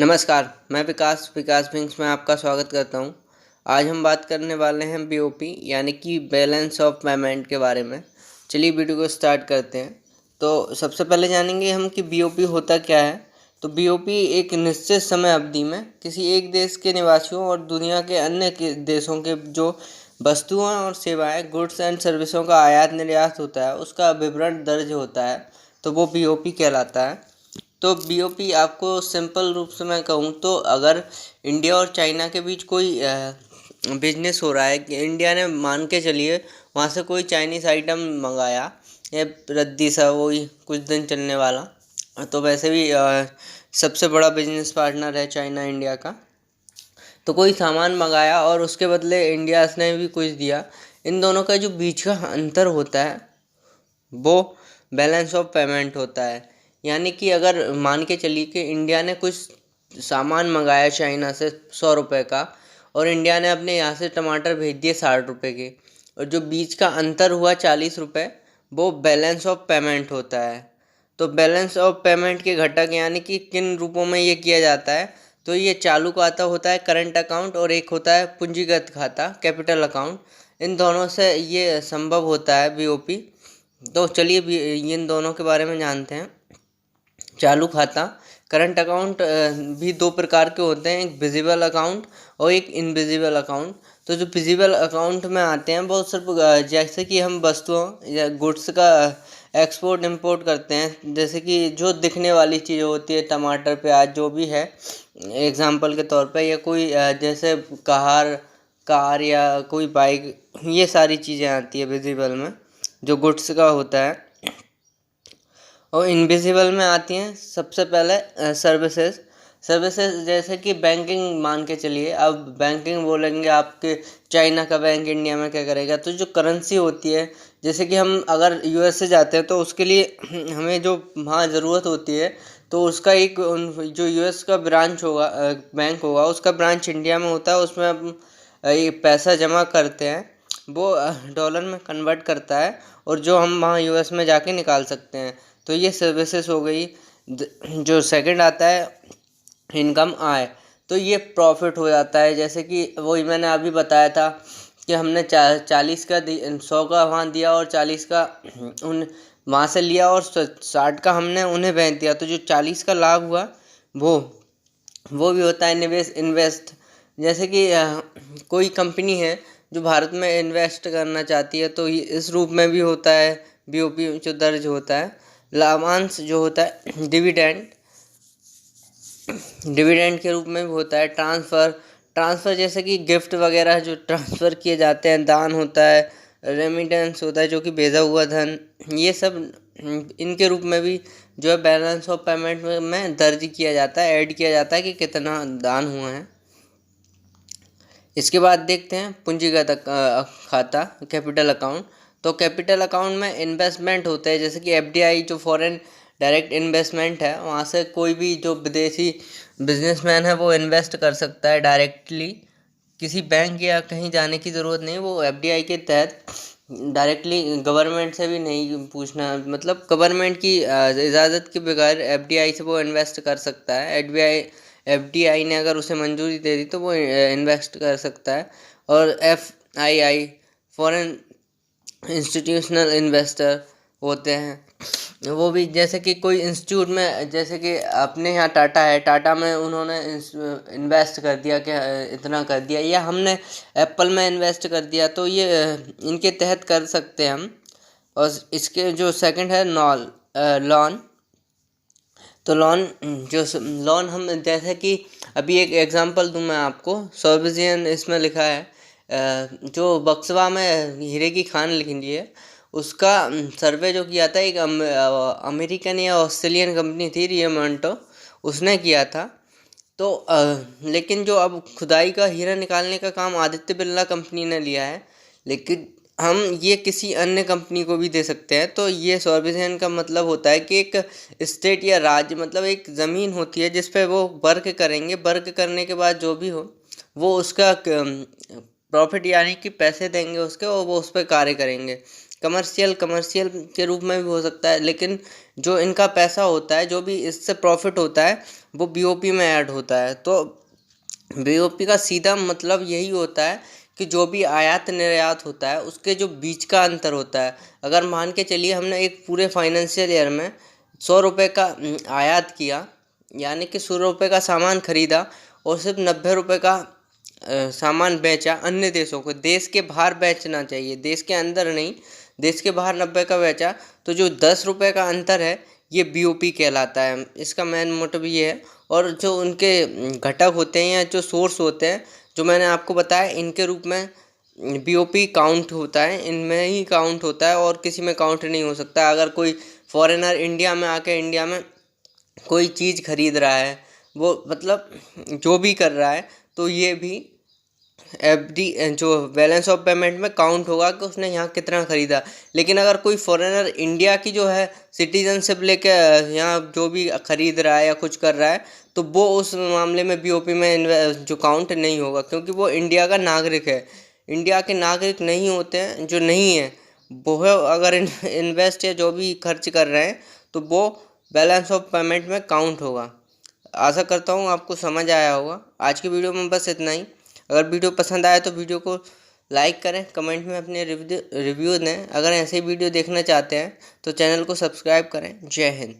नमस्कार, मैं विकास विंग्स में आपका स्वागत करता हूं। आज हम बात करने वाले हैं बीओपी यानी कि बैलेंस ऑफ पेमेंट के बारे में। चलिए वीडियो को स्टार्ट करते हैं। तो सबसे पहले जानेंगे हम कि बीओपी होता क्या है। तो बीओपी एक निश्चित समय अवधि में किसी एक देश के निवासियों और दुनिया के अन्य देशों के जो वस्तुओं और सेवाएं, गुड्स एंड सर्विसों का आयात निर्यात होता है, उसका विवरण दर्ज होता है, तो वो बीओपी कहलाता है। तो बीओपी आपको सिंपल रूप से मैं कहूँ तो अगर इंडिया और चाइना के बीच कोई बिजनेस हो रहा है कि इंडिया ने मान के चलिए वहाँ से कोई चाइनीज़ आइटम मंगाया, या रद्दी सा वही कुछ दिन चलने वाला, तो वैसे भी सबसे बड़ा बिजनेस पार्टनर है चाइना इंडिया का। तो कोई सामान मंगाया और उसके बदले इंडिया ने भी कुछ दिया। इन दोनों का जो बीच का अंतर होता है वो बैलेंस ऑफ पेमेंट होता है। यानी कि अगर मान के चलिए कि इंडिया ने कुछ सामान मंगाया चाइना से 100 रुपये का, और इंडिया ने अपने यहाँ से टमाटर भेज दिए 60 रुपये के, और जो बीच का अंतर हुआ 40 रुपये, वो बैलेंस ऑफ पेमेंट होता है। तो बैलेंस ऑफ पेमेंट के घटक यानी कि किन रूपों में ये किया जाता है, तो ये चालू खाता होता है, करंट अकाउंट, और एक होता है पूंजीगत खाता, कैपिटल अकाउंट। इन दोनों से ये संभव होता है बीओपी। तो चलिए इन दोनों के बारे में जानते हैं। चालू खाता, करंट अकाउंट भी दो प्रकार के होते हैं, एक विजिबल अकाउंट और एक इनविजिबल अकाउंट। तो जो विजिबल अकाउंट में आते हैं वो सिर्फ जैसे कि हम वस्तुओं या गुड्स का एक्सपोर्ट इंपोर्ट करते हैं, जैसे कि जो दिखने वाली चीज़ होती है, टमाटर प्याज जो भी है एग्जांपल के तौर पे, या कोई जैसे कार या कोई बाइक, ये सारी चीज़ें आती है विजिबल में जो गुड्स का होता है। और इनविजिबल में आती हैं सबसे पहले सर्विसेज जैसे कि बैंकिंग मान के चलिए। अब बैंकिंग बोलेंगे आपके चाइना का बैंक इंडिया में क्या करेगा, तो जो करेंसी होती है, जैसे कि हम अगर यूएस से जाते हैं तो उसके लिए हमें जो वहाँ ज़रूरत होती है, तो उसका एक जो यूएस का ब्रांच होगा, बैंक होगा, उसका ब्रांच इंडिया में होता है, उसमें हम ये पैसा जमा करते हैं, वो डॉलर में कन्वर्ट करता है, और जो हम वहाँ यूएस में जाके निकाल सकते हैं। तो ये सर्विसेज हो गई। जो सेकंड आता है इनकम, आय, तो ये प्रॉफिट हो जाता है। जैसे कि वही मैंने अभी बताया था कि हमने 40 का 100 का वहाँ दिया और 40 का उन वहाँ से लिया, और 60 का हमने उन्हें भेज दिया, तो जो 40 का लाभ हुआ वो भी होता है इन्वेस्ट। जैसे कि कोई कंपनी है जो भारत में इन्वेस्ट करना चाहती है, तो इस रूप में भी होता है बीओपी जो दर्ज होता है। लाभांश जो होता है डिविडेंड के रूप में भी होता है। ट्रांसफ़र जैसे कि गिफ्ट वगैरह जो ट्रांसफ़र किए जाते हैं, दान होता है, रेमिटेंस होता है जो कि भेजा हुआ धन, ये सब इनके रूप में भी जो है बैलेंस ऑफ पेमेंट में दर्ज किया जाता है, ऐड किया जाता है कि कितना दान हुआ है। इसके बाद देखते हैं पूंजीगत खाता, कैपिटल अकाउंट। तो कैपिटल अकाउंट में इन्वेस्टमेंट होते हैं, जैसे कि एफडीआई जो फॉरेन डायरेक्ट इन्वेस्टमेंट है, वहाँ से कोई भी जो विदेशी बिजनेसमैन है वो इन्वेस्ट कर सकता है डायरेक्टली, किसी बैंक या कहीं जाने की ज़रूरत नहीं। वो एफडीआई के तहत डायरेक्टली गवर्नमेंट से भी नहीं पूछना, मतलब गवर्नमेंट की इजाज़त के बगैर एफडीआई से वो इन्वेस्ट कर सकता है। एफडीआई ने अगर उसे मंजूरी दे दी तो वो इन्वेस्ट कर सकता है। और एफआईआई फॉरेन इंस्टीट्यूशनल इन्वेस्टर होते हैं, वो भी जैसे कि कोई इंस्टीट्यूट में, जैसे कि अपने यहाँ टाटा है, टाटा में उन्होंने इन्वेस्ट कर दिया कि इतना कर दिया, या हमने एप्पल में इन्वेस्ट कर दिया, तो ये इनके तहत कर सकते हैं हम। और इसके जो सेकंड है लॉन। तो लोन हम जैसे कि अभी एक एग्जांपल दूं मैं आपको, सॉल्वेजियन इसमें लिखा है, जो बक्सवा में हीरे की खान लिखी है, उसका सर्वे जो किया था एक अमेरिकन या ऑस्ट्रेलियन कंपनी थी, रियो मोंटो, उसने किया था। तो लेकिन जो अब खुदाई का हीरा निकालने का काम आदित्य बिरला कंपनी ने लिया है, लेकिन हम ये किसी अन्य कंपनी को भी दे सकते हैं। तो ये सॉल्वेजियन का मतलब होता है कि एक स्टेट या राज्य, मतलब एक ज़मीन होती है जिस पे वो वर्क करेंगे, वर्क करने के बाद जो भी हो वो उसका प्रॉफिट यानी कि पैसे देंगे उसके, और वो उस पर कार्य करेंगे। कमर्शियल के रूप में भी हो सकता है, लेकिन जो इनका पैसा होता है, जो भी इससे प्रॉफिट होता है, वो बीओपी में ऐड होता है। तो बीओपी का सीधा मतलब यही होता है कि जो भी आयात निर्यात होता है उसके जो बीच का अंतर होता है। अगर मान के चलिए हमने एक पूरे फाइनेंशियल ईयर में 100 रुपये का आयात किया, यानी कि 100 रुपये का सामान खरीदा और सिर्फ 90 रुपये का सामान बेचा अन्य देशों को। देश के बाहर बेचना चाहिए, देश के अंदर नहीं, देश के बाहर 90 का बेचा, तो जो 10 रुपये का अंतर है ये बीओपी कहलाता है। इसका मेन मोटिव ये है। और जो उनके घटक होते हैं या जो सोर्स होते हैं जो मैंने आपको बताया, इनके रूप में बीओपी काउंट होता है, इनमें ही काउंट होता है और किसी में काउंट नहीं हो सकता। अगर कोई फॉरेनर इंडिया में आके इंडिया में कोई चीज़ खरीद रहा है, वो मतलब जो भी कर रहा है, तो ये भी एफडी जो बैलेंस ऑफ पेमेंट में काउंट होगा कि उसने यहाँ कितना खरीदा। लेकिन अगर कोई फॉरेनर इंडिया की जो है सिटीजनशिप लेके यहाँ जो भी खरीद रहा है या कुछ कर रहा है, तो वो उस मामले में बीओपी में जो काउंट नहीं होगा, क्योंकि वो इंडिया का नागरिक है। इंडिया के नागरिक नहीं होते हैं जो नहीं है, वो अगर इन्वेस्ट या जो भी खर्च कर रहे हैं तो वो बैलेंस ऑफ पेमेंट में काउंट होगा। आशा करता हूँ आपको समझ आया होगा। आज की वीडियो में बस इतना ही। अगर वीडियो पसंद आए तो वीडियो को लाइक करें, कमेंट में अपने रिव्यू दें। अगर ऐसे ही वीडियो देखना चाहते हैं तो चैनल को सब्सक्राइब करें। जय हिंद।